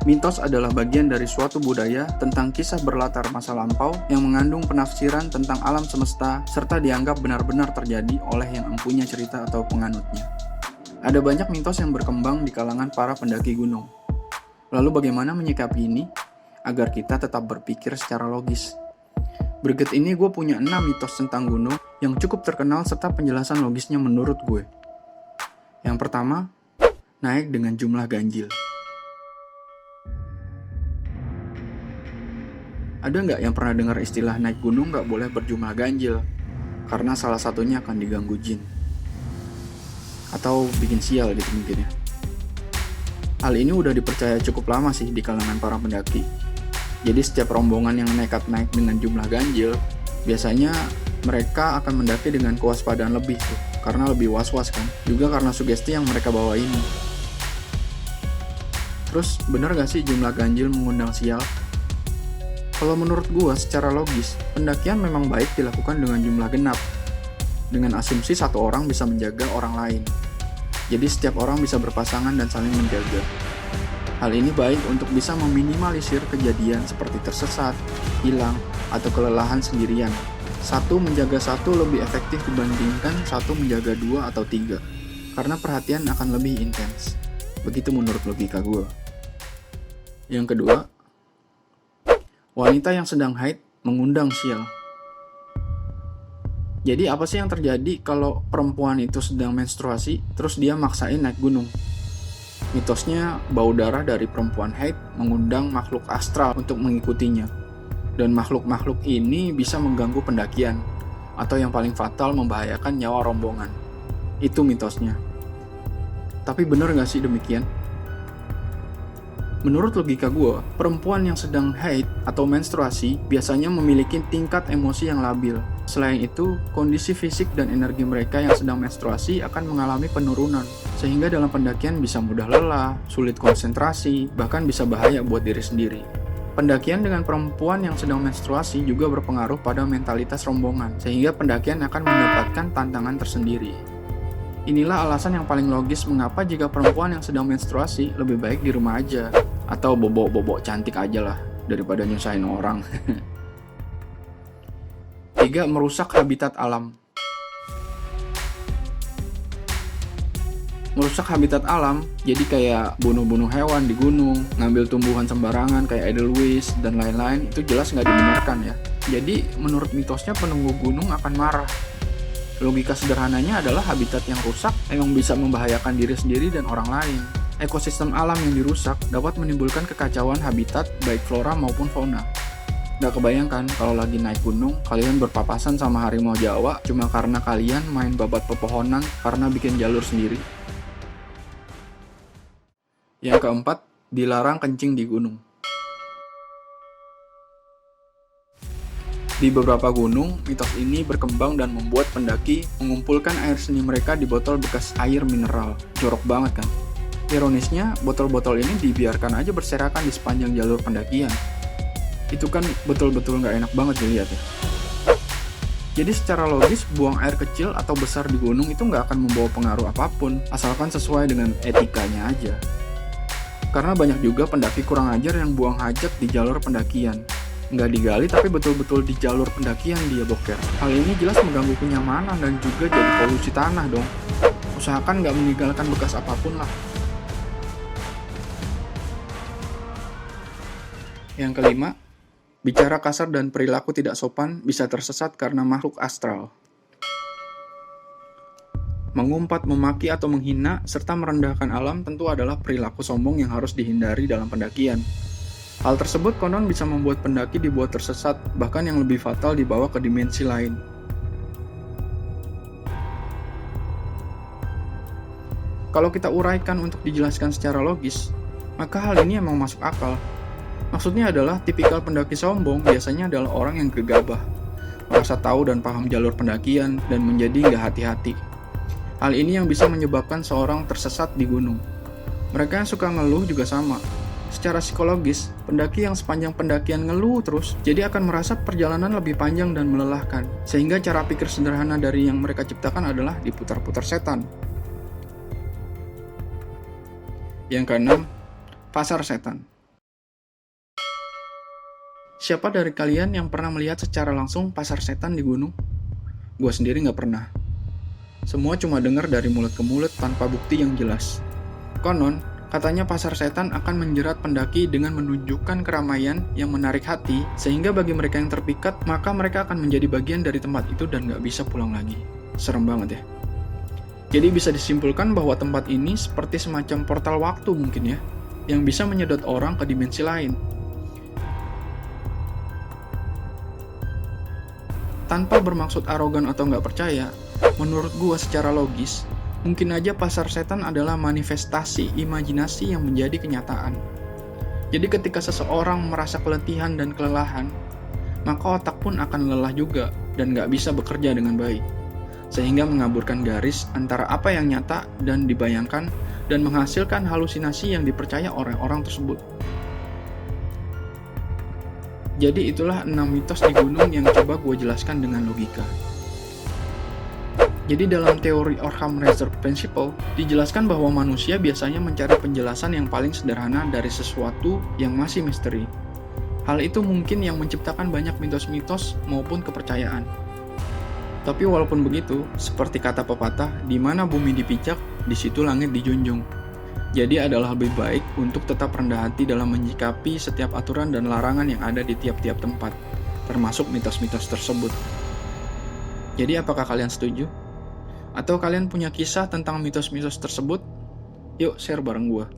Mitos adalah bagian dari suatu budaya tentang kisah berlatar masa lampau yang mengandung penafsiran tentang alam semesta serta dianggap benar-benar terjadi oleh yang empunya cerita atau penganutnya. Ada banyak mitos yang berkembang di kalangan para pendaki gunung. Lalu bagaimana menyikapi ini agar kita tetap berpikir secara logis? Berikut ini gue punya 6 mitos tentang gunung yang cukup terkenal serta penjelasan logisnya menurut gue. Yang pertama, naik dengan jumlah ganjil. Ada nggak yang pernah dengar istilah naik gunung nggak boleh berjumlah ganjil? Karena salah satunya akan diganggu jin. Atau bikin sial gitu mungkin ya. Hal ini udah dipercaya cukup lama sih di kalangan para pendaki. Jadi setiap rombongan yang nekat naik dengan jumlah ganjil, biasanya mereka akan mendaki dengan kewaspadaan lebih tuh. Karena lebih was-was kan. Juga karena sugesti yang mereka bawa ini. Terus bener gak sih jumlah ganjil mengundang sial? Kalau menurut gua secara logis, pendakian memang baik dilakukan dengan jumlah genap. Dengan asumsi satu orang bisa menjaga orang lain. Jadi setiap orang bisa berpasangan dan saling menjaga. Hal ini baik untuk bisa meminimalisir kejadian seperti tersesat, hilang, atau kelelahan sendirian. Satu menjaga satu lebih efektif dibandingkan satu menjaga 2 atau 3. Karena perhatian akan lebih intens. Begitu menurut logika gua. Yang kedua, wanita yang sedang haid mengundang sial. Jadi apa sih yang terjadi kalau perempuan itu sedang menstruasi terus dia maksain naik gunung? Mitosnya bau darah dari perempuan haid mengundang makhluk astral untuk mengikutinya. Dan makhluk-makhluk ini bisa mengganggu pendakian atau yang paling fatal membahayakan nyawa rombongan. Itu mitosnya. Tapi bener gak sih demikian? Menurut logika gue, perempuan yang sedang haid atau menstruasi biasanya memiliki tingkat emosi yang labil. Selain itu, kondisi fisik dan energi mereka yang sedang menstruasi akan mengalami penurunan, sehingga dalam pendakian bisa mudah lelah, sulit konsentrasi, bahkan bisa bahaya buat diri sendiri. Pendakian dengan perempuan yang sedang menstruasi juga berpengaruh pada mentalitas rombongan, sehingga pendakian akan mendapatkan tantangan tersendiri. Inilah alasan yang paling logis mengapa jika perempuan yang sedang menstruasi lebih baik di rumah aja atau bobok-bobok cantik aja lah daripada nyusahin orang. 3. Merusak habitat alam. Merusak habitat alam jadi kayak bunuh-bunuh hewan di gunung, ngambil tumbuhan sembarangan kayak edelweiss dan lain-lain, itu jelas nggak dibenarkan ya. Jadi menurut mitosnya penunggu gunung akan marah. Logika sederhananya adalah habitat yang rusak memang bisa membahayakan diri sendiri dan orang lain. Ekosistem alam yang dirusak dapat menimbulkan kekacauan habitat baik flora maupun fauna. Gak kebayangkan kalau lagi naik gunung, kalian berpapasan sama harimau Jawa cuma karena kalian main babat pepohonan karena bikin jalur sendiri. Yang keempat, dilarang kencing di gunung. Di beberapa gunung, mitos ini berkembang dan membuat pendaki mengumpulkan air seni mereka di botol bekas air mineral. Jorok banget kan? Ironisnya, botol-botol ini dibiarkan aja berserakan di sepanjang jalur pendakian. Itu kan betul-betul nggak enak banget dilihat ya. Jadi secara logis, buang air kecil atau besar di gunung itu nggak akan membawa pengaruh apapun, asalkan sesuai dengan etikanya aja. Karena banyak juga pendaki kurang ajar yang buang hajat di jalur pendakian. Nggak digali tapi betul-betul di jalur pendakian dia boker. Hal ini jelas mengganggu kenyamanan dan juga jadi polusi tanah dong. Usahakan nggak meninggalkan bekas apapun lah. Yang kelima, bicara kasar dan perilaku tidak sopan bisa tersesat karena makhluk astral. Mengumpat, memaki atau menghina serta merendahkan alam tentu adalah perilaku sombong yang harus dihindari dalam pendakian. Hal tersebut konon bisa membuat pendaki dibuat tersesat, bahkan yang lebih fatal dibawa ke dimensi lain. Kalau kita uraikan untuk dijelaskan secara logis, maka hal ini emang masuk akal. Maksudnya adalah tipikal pendaki sombong biasanya adalah orang yang gegabah, merasa tahu dan paham jalur pendakian dan menjadi nggak hati-hati. Hal ini yang bisa menyebabkan seorang tersesat di gunung. Mereka yang suka ngeluh juga sama. Secara psikologis, pendaki yang sepanjang pendakian ngeluh terus, jadi akan merasa perjalanan lebih panjang dan melelahkan. Sehingga cara pikir sederhana dari yang mereka ciptakan adalah diputar-putar setan. Yang keenam, pasar setan. Siapa dari kalian yang pernah melihat secara langsung pasar setan di gunung? Gue sendiri nggak pernah. Semua cuma dengar dari mulut ke mulut tanpa bukti yang jelas. Konon, katanya pasar setan akan menjerat pendaki dengan menunjukkan keramaian yang menarik hati, sehingga bagi mereka yang terpikat, maka mereka akan menjadi bagian dari tempat itu dan nggak bisa pulang lagi. Serem banget ya. Jadi bisa disimpulkan bahwa tempat ini seperti semacam portal waktu mungkin ya, yang bisa menyedot orang ke dimensi lain. Tanpa bermaksud arogan atau nggak percaya, menurut gua secara logis, mungkin aja pasar setan adalah manifestasi imajinasi yang menjadi kenyataan. Jadi ketika seseorang merasa keletihan dan kelelahan, maka otak pun akan lelah juga dan nggak bisa bekerja dengan baik. Sehingga mengaburkan garis antara apa yang nyata dan dibayangkan dan menghasilkan halusinasi yang dipercaya orang-orang tersebut. Jadi itulah 6 mitos di gunung yang coba gue jelaskan dengan logika. Jadi dalam teori Occam Razor Principle, dijelaskan bahwa manusia biasanya mencari penjelasan yang paling sederhana dari sesuatu yang masih misteri. Hal itu mungkin yang menciptakan banyak mitos-mitos maupun kepercayaan. Tapi walaupun begitu, seperti kata pepatah, di mana bumi dipijak, di situ langit dijunjung. Jadi adalah lebih baik untuk tetap rendah hati dalam menyikapi setiap aturan dan larangan yang ada di tiap-tiap tempat, termasuk mitos-mitos tersebut. Jadi apakah kalian setuju? Atau kalian punya kisah tentang mitos-mitos tersebut? Yuk share bareng gua.